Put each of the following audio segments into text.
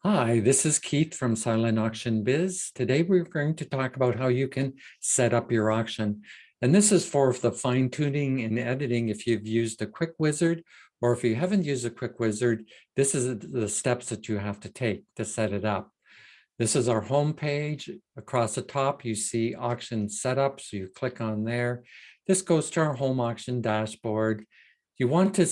Hi, this is Keith from Silent Auction Biz. Today we're going to talk about how you can set up your auction. And this is for the fine tuning and editing if you've used a Quick Wizard, or if you haven't used a Quick Wizard, this is the steps that you have to take to set it up. This is our home page. Across the top, you see auction setup, so you click on there. This goes to our home auction dashboard. You want to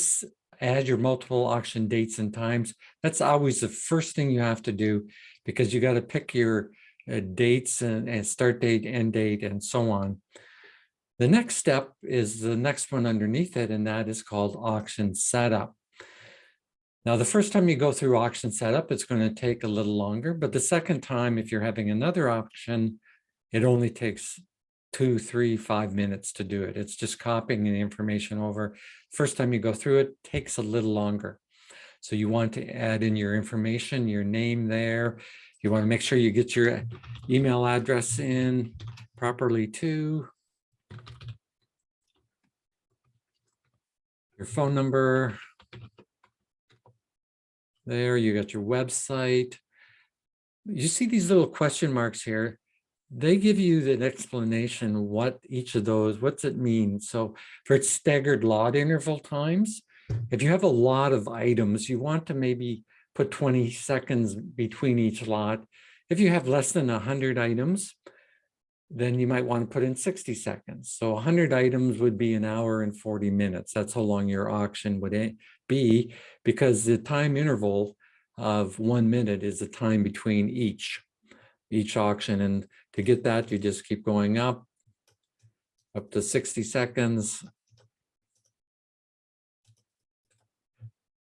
add your multiple auction dates and times. That's always the first thing you have to do, because you got to pick your dates and start date, end date, and so on. The next step is the next one underneath it, and that is called auction setup. Now, the first time you go through auction setup, it's going to take a little longer, but the second time, if you're having another auction, it only takes 2, 3, 5 minutes to do it. It's just copying the information over. First time you go through it takes a little longer. So you want to add in your information, your name there. You want to make sure you get your email address in properly too. Your phone number. There, you got your website. You see these little question marks here. They give you the explanation what each of those, what's it mean? So for staggered lot interval times, if you have a lot of items, you want to maybe put 20 seconds between each lot. If you have less than 100 items, then you might want to put in 60 seconds. So 100 items would be an hour and 40 minutes. That's how long your auction would be, because the time interval of 1 minute is the time between each auction. And to get that, you just keep going up to 60 seconds.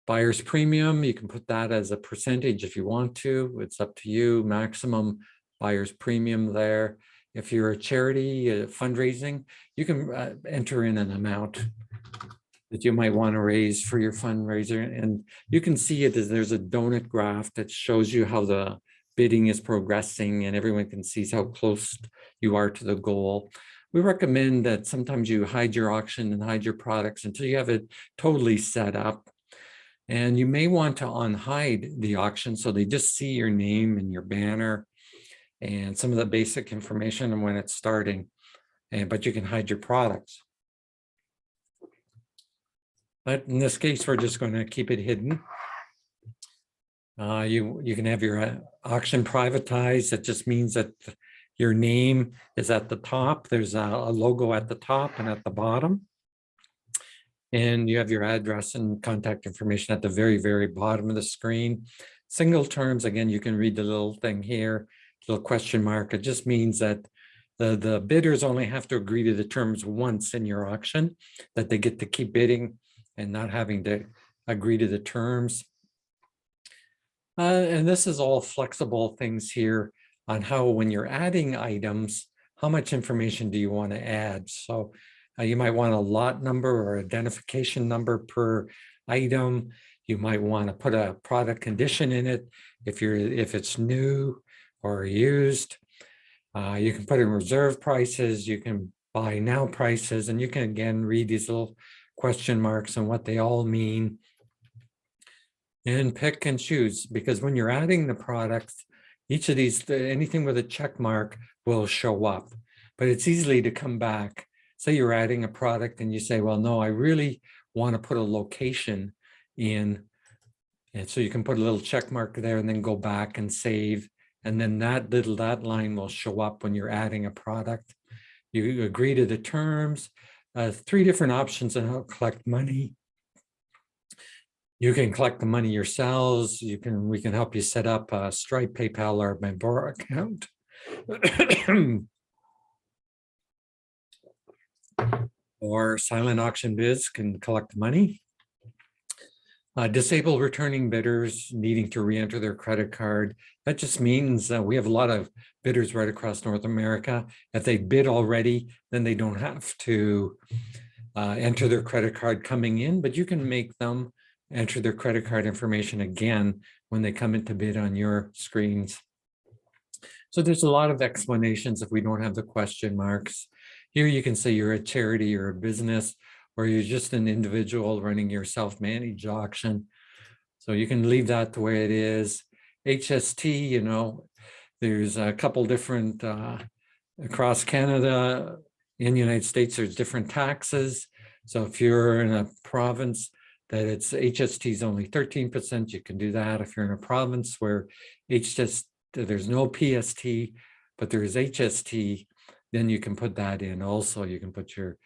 Buyer's premium, you can put that as a percentage if you want to. It's up to you. Maximum buyer's premium there. If you're a charity fundraising, you can enter in an amount that you might want to raise for your fundraiser. And you can see it as there's a donut graph that shows you how the bidding is progressing, and everyone can see how close you are to the goal. We recommend that sometimes you hide your auction and hide your products until you have it totally set up. And you may want to unhide the auction so they just see your name and your banner and some of the basic information and when it's starting, but you can hide your products. But in this case, we're just going to keep it hidden. You can have your auction privatized. That just means that your name is at the top. There's a logo at the top and at the bottom. And you have your address and contact information at the very, very bottom of the screen. Single terms, again, you can read the little thing here, little question mark. It just means that the bidders only have to agree to the terms once in your auction, that they get to keep bidding and not having to agree to the terms. And this is all flexible things here on how, when you're adding items, how much information do you want to add? So you might want a lot number or identification number per item. You might want to put a product condition in it if it's new or used. You can put in reserve prices. You can buy now prices, and you can again read these little question marks and what they all mean. And pick and choose, because when you're adding the products, each of these, anything with a check mark will show up, but it's easily to come back. Say you're adding a product and you say, well, no, I really want to put a location in. And so you can put a little check mark there and then go back and save. And then that line will show up when you're adding a product. You agree to the terms, 3 different options on how to collect money. You can collect the money yourselves. We can help you set up a Stripe, PayPal, or Membora account. Or Silent Auction Biz can collect money. Disable returning bidders needing to re-enter their credit card. That just means we have a lot of bidders right across North America. If they bid already, then they don't have to enter their credit card coming in, but you can make them enter their credit card information again when they come in to bid on your screens. So there's a lot of explanations if we don't have the question marks. Here you can say you're a charity or a business, or you're just an individual running your self-managed auction. So you can leave that the way it is. HST, you know, there's a couple different across Canada. In the United States, there's different taxes. So if you're in a province that it's HST is only 13%, you can do that. If you're in a province where there's no PST, but there's HST, then you can put that in. Also, you can put your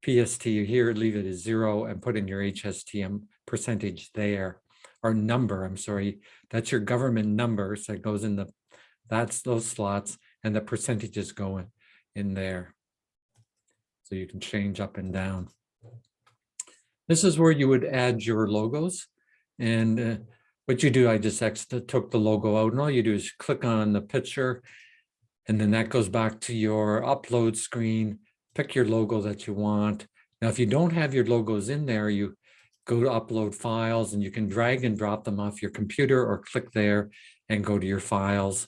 PST here, leave it as 0, and put in your HST percentage there, or number, I'm sorry. That's your government numbers that goes in that's those slots, and the percentages go in there. So you can change up and down. This is where you would add your logos. And what you do, I just took the logo out, and all you do is click on the picture, and then that goes back to your upload screen. Pick your logo that you want. Now, if you don't have your logos in there, you go to upload files, and you can drag and drop them off your computer, or click there and go to your files.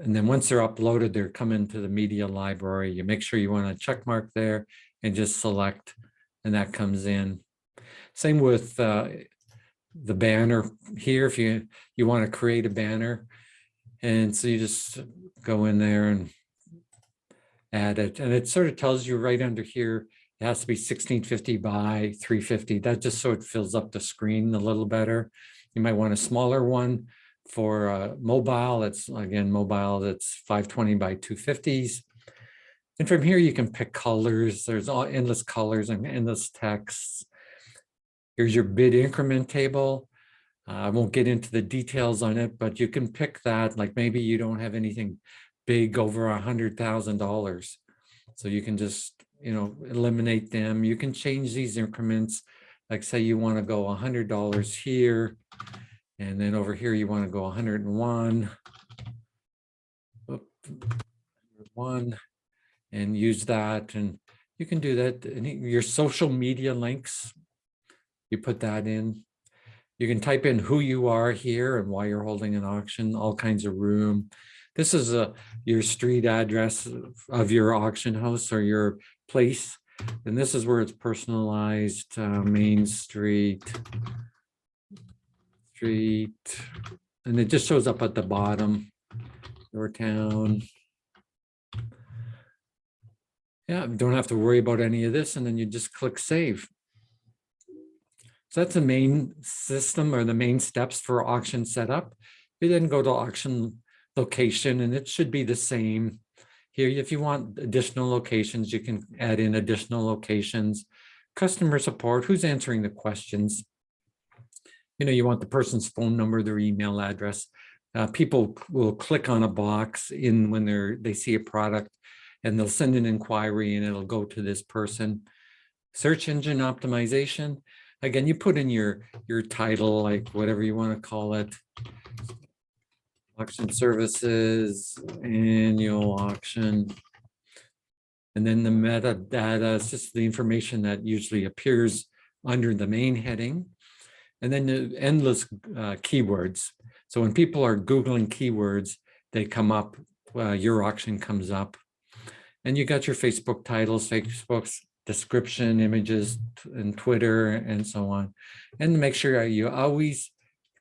And then once they're uploaded, they're coming to the media library. You make sure you want to check mark there and just select, and that comes in. Same with the banner here. If you want to create a banner, and so you just go in there and add it, and it sort of tells you right under here, it has to be 1650 by 350. That just so it fills up the screen a little better. You might want a smaller one. For mobile, it's again mobile, that's 520 by 250s. And from here you can pick colors. There's all endless colors and endless texts. Here's your bid increment table. I won't get into the details on it, but you can pick that. Like maybe you don't have anything big over $100,000, so you can just, you know, eliminate them. You can change these increments. Like say you want to go $100 here. And then over here, you want to go 101, and use that. And you can do that. And your social media links, you put that in. You can type in who you are here and why you're holding an auction, all kinds of room. This is your street address of your auction house or your place. And this is where it's personalized, Main Street, and it just shows up at the bottom, your town. Yeah, don't have to worry about any of this, and then you just click save. So that's the main system, or the main steps for auction setup. You then go to auction location, and it should be the same. Here, if you want additional locations, you can add in additional locations. Customer support, who's answering the questions? You know, you want the person's phone number, their email address. People will click on a box when they see a product, and they'll send an inquiry, and it'll go to this person. Search engine optimization. Again, you put in your title, like whatever you want to call it. Auction services, annual auction. And then the metadata is just the information that usually appears under the main heading. And then the endless keywords. So when people are Googling keywords, they come up, your auction comes up. And you got your Facebook titles, Facebook's description, images, and Twitter, and so on. And make sure you always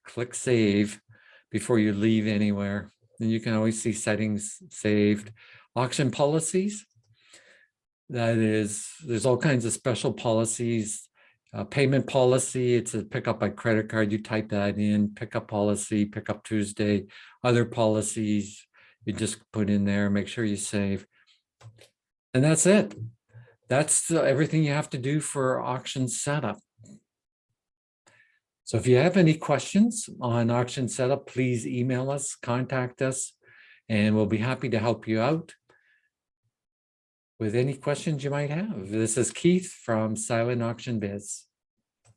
click save before you leave anywhere. And you can always see settings saved. Auction policies. That is, there's all kinds of special policies. Payment policy, it's a pickup by credit card. You type that in, pickup policy, pickup Tuesday, other policies, you just put in there, make sure you save. And that's it. That's everything you have to do for auction setup. So if you have any questions on auction setup, please email us, contact us, and we'll be happy to help you out with any questions you might have. This is Keith from Silent Auction Biz.